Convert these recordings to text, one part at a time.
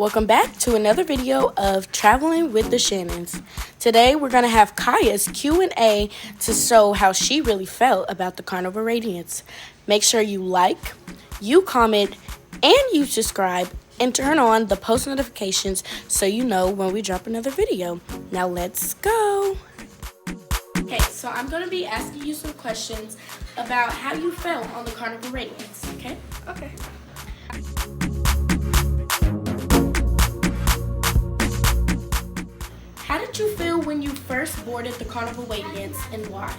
Welcome back to another video of Traveling with the Shannons. Today we're going to have Kaya's Q&A to show how she really felt about the Carnival Radiance. Make sure you like, you comment, and you subscribe, and turn on the post notifications so you know when we drop another video. Now let's go! Okay, so I'm going to be asking you some questions about how you felt on the Carnival Radiance, okay? Okay. How did you feel when you first boarded the Carnival Radiance and why?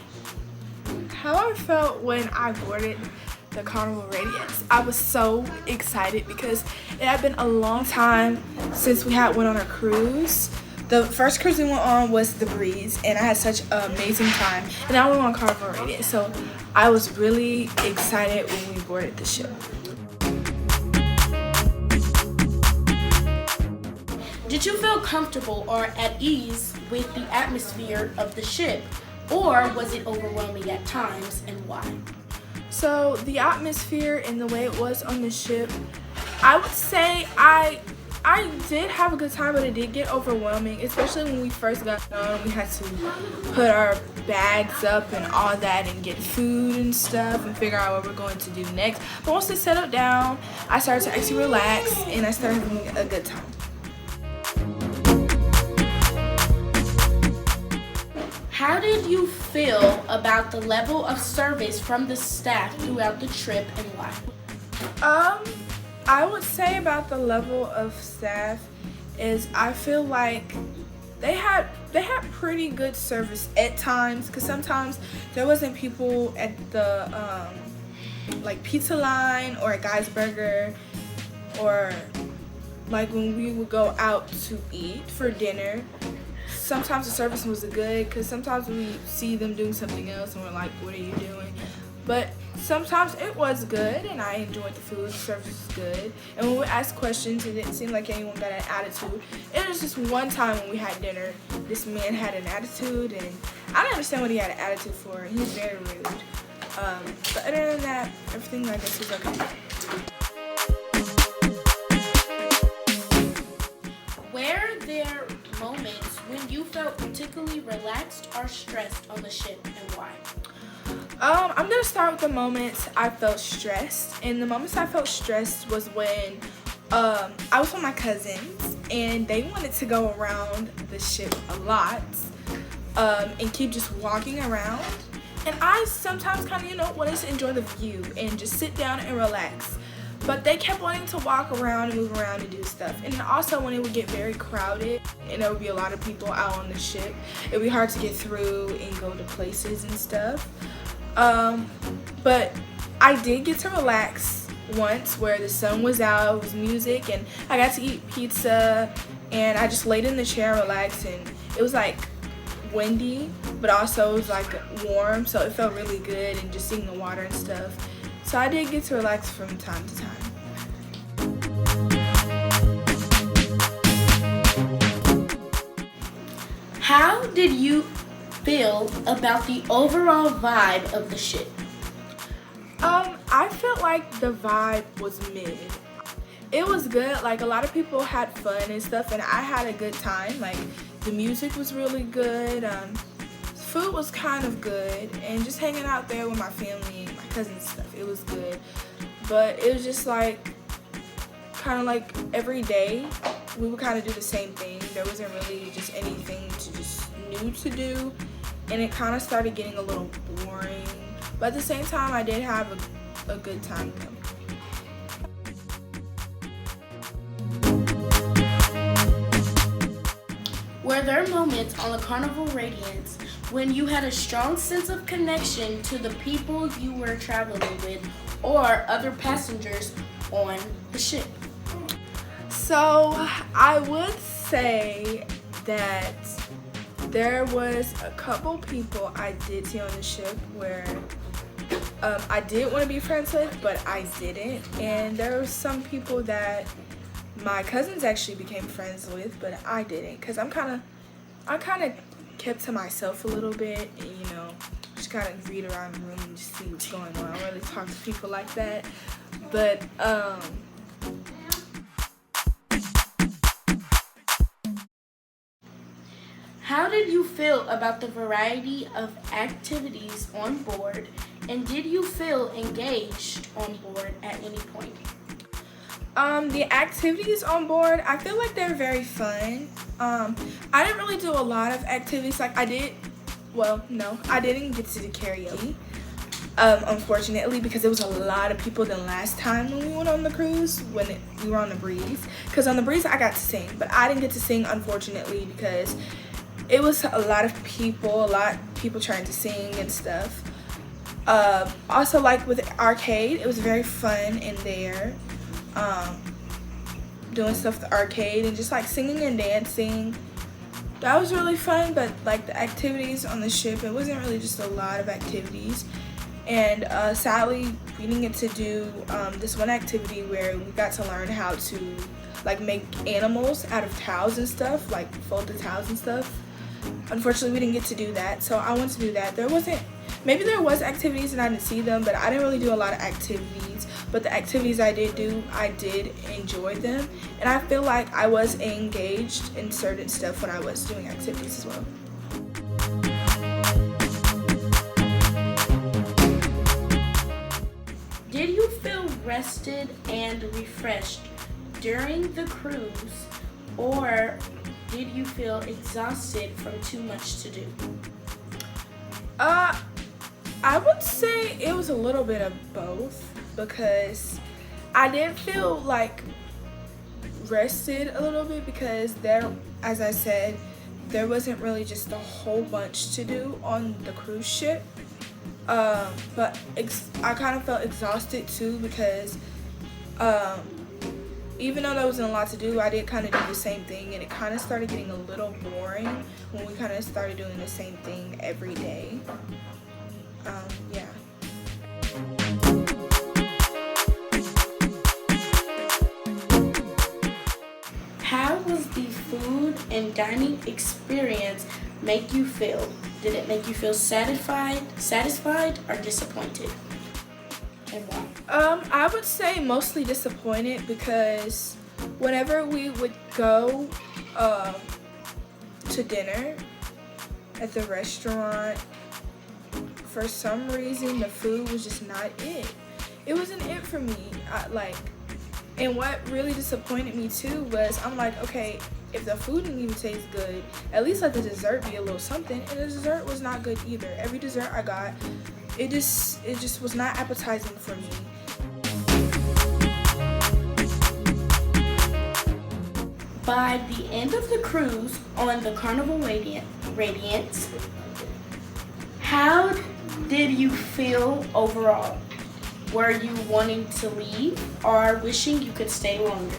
How I felt when I boarded the Carnival Radiance, I was so excited because it had been a long time since we had went on a cruise. The first cruise we went on was the Breeze, and I had such an amazing time. And now we went on Carnival Radiance, so I was really excited when we boarded the ship. Did you feel comfortable or at ease with the atmosphere of the ship, or was it overwhelming at times, and why? So the atmosphere and the way it was on the ship, I would say I did have a good time, but it did get overwhelming, especially when we first got on. We had to put our bags up and all that and get food and stuff and figure out what we're going to do next. But once it settled down, I started to actually relax and I started having a good time. How did you feel about the level of service from the staff throughout the trip, and why? I would say about the level of staff is I feel like they had pretty good service at times, because sometimes there wasn't people at the like pizza line or at Guy's Burger, or like when we would go out to eat for dinner. Sometimes the service was good, because sometimes we see them doing something else and we're like, what are you doing? But sometimes it was good and I enjoyed the food. The service was good. And when we asked questions, it didn't seem like anyone got an attitude. It was just one time when we had dinner, this man had an attitude, and I didn't understand what he had an attitude for. He was very rude. But other than that, everything I guess was okay. Were there moments when you felt particularly relaxed or stressed on the ship, and why? I'm gonna start with the moments I felt stressed. And the moments I felt stressed was when I was with my cousins and they wanted to go around the ship a lot and keep just walking around. And I sometimes kind of, wanted to enjoy the view and just sit down and relax. But they kept wanting to walk around and move around and do stuff. And also when it would get very crowded and there would be a lot of people out on the ship, it would be hard to get through and go to places and stuff. But I did get to relax once where the sun was out, it was music, and I got to eat pizza, and I just laid in the chair and relaxed, and it was like windy, but also it was like warm, so it felt really good, and just seeing the water and stuff. So I did get to relax from time to time. How did you feel about the overall vibe of the ship? I felt like the vibe was mid. It was good. Like, a lot of people had fun and stuff, and I had a good time. Like, the music was really good. Food was kind of good, and just hanging out there with my family and my cousins and stuff, it was good. But it was just like kind of like every day we would kind of do the same thing. There wasn't really just anything to just new to do, and it kind of started getting a little boring. But at the same time, I did have a good time though. Were there moments on the Carnival Radiance when you had a strong sense of connection to the people you were traveling with or other passengers on the ship? So I would say that there was a couple people I did see on the ship where I did want to be friends with, but I didn't. And there were some people that my cousins actually became friends with, but I didn't, because I kind of kept to myself a little bit, and just kind of read around the room and just see what's going on. I don't really talk to people like that. But How did you feel about the variety of activities on board, and did you feel engaged on board at any point? The activities on board, I feel like they're very fun. I didn't really do a lot of activities. Like I did, well, no, I didn't get to do karaoke. Unfortunately, because it was a lot of people than last time when we went on the cruise, when we were on the breeze. Because on the breeze, I got to sing, but I didn't get to sing, unfortunately, because it was a lot of people trying to sing and stuff. Also, like with arcade, it was very fun in there. Doing stuff at the arcade and just like singing and dancing. That was really fun, but like the activities on the ship, it wasn't really just a lot of activities. And sadly, we didn't get to do this one activity where we got to learn how to like make animals out of towels and stuff, like fold the towels and stuff. Unfortunately, we didn't get to do that, so I wanted to do that. Maybe there was activities and I didn't see them, but I didn't really do a lot of activities. But the activities I did do, I did enjoy them, and I feel like I was engaged in certain stuff when I was doing activities as well. Did you feel rested and refreshed during the cruise, or did you feel exhausted from too much to do? I would say it was a little bit of both, because I did feel like rested a little bit because there, as I said, there wasn't really just a whole bunch to do on the cruise ship. But I kind of felt exhausted too because even though there wasn't a lot to do, I did kind of do the same thing, and it kind of started getting a little boring when we kind of started doing the same thing every day. Yeah. How was the food and dining experience make you feel? Did it make you feel satisfied or disappointed? And why? I would say mostly disappointed because whenever we would go to dinner at the restaurant, for some reason the food was just not it. It wasn't it for me. And what really disappointed me too was I'm like, okay, if the food didn't even taste good, at least let the dessert be a little something. And the dessert was not good either. Every dessert I got, it just was not appetizing for me. By the end of the cruise on the Carnival Radiance, how did you feel overall? Were you wanting to leave or wishing you could stay longer?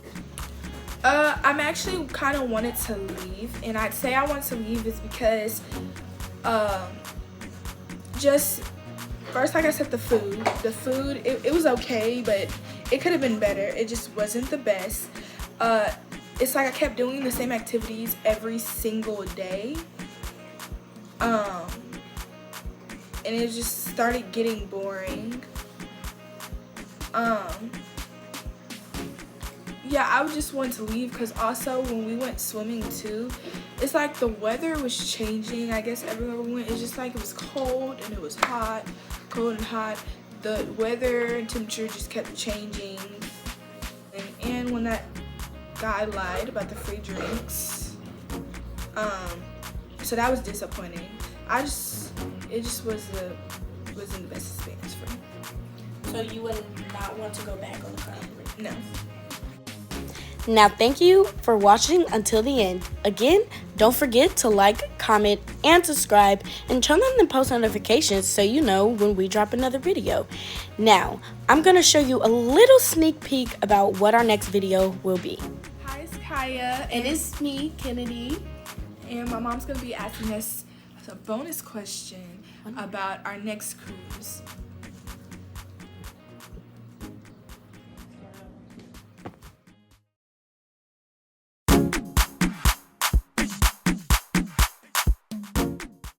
I'm actually kind of wanted to leave, and I'd say I wanted to leave is because just first, like I said, the food it was okay, but it could have been better. It just wasn't the best. It's like I kept doing the same activities every single day, and it just started getting boring. Yeah, I would just want to leave because also when we went swimming too, it's like the weather was changing. I guess everywhere we went, it's just like it was cold and it was hot, cold and hot. The weather and temperature just kept changing. And when that guy lied about the free drinks, so that was disappointing. It just wasn't the best experience for me. So you would not want to go back on the Carnival? No. Now, thank you for watching until the end. Again, don't forget to like, comment, and subscribe, and turn on the post notifications so you know when we drop another video. Now, I'm going to show you a little sneak peek about what our next video will be. Hi, it's Kaya. And it's me, Kennedy. And my mom's going to be asking us a bonus question about our next cruise.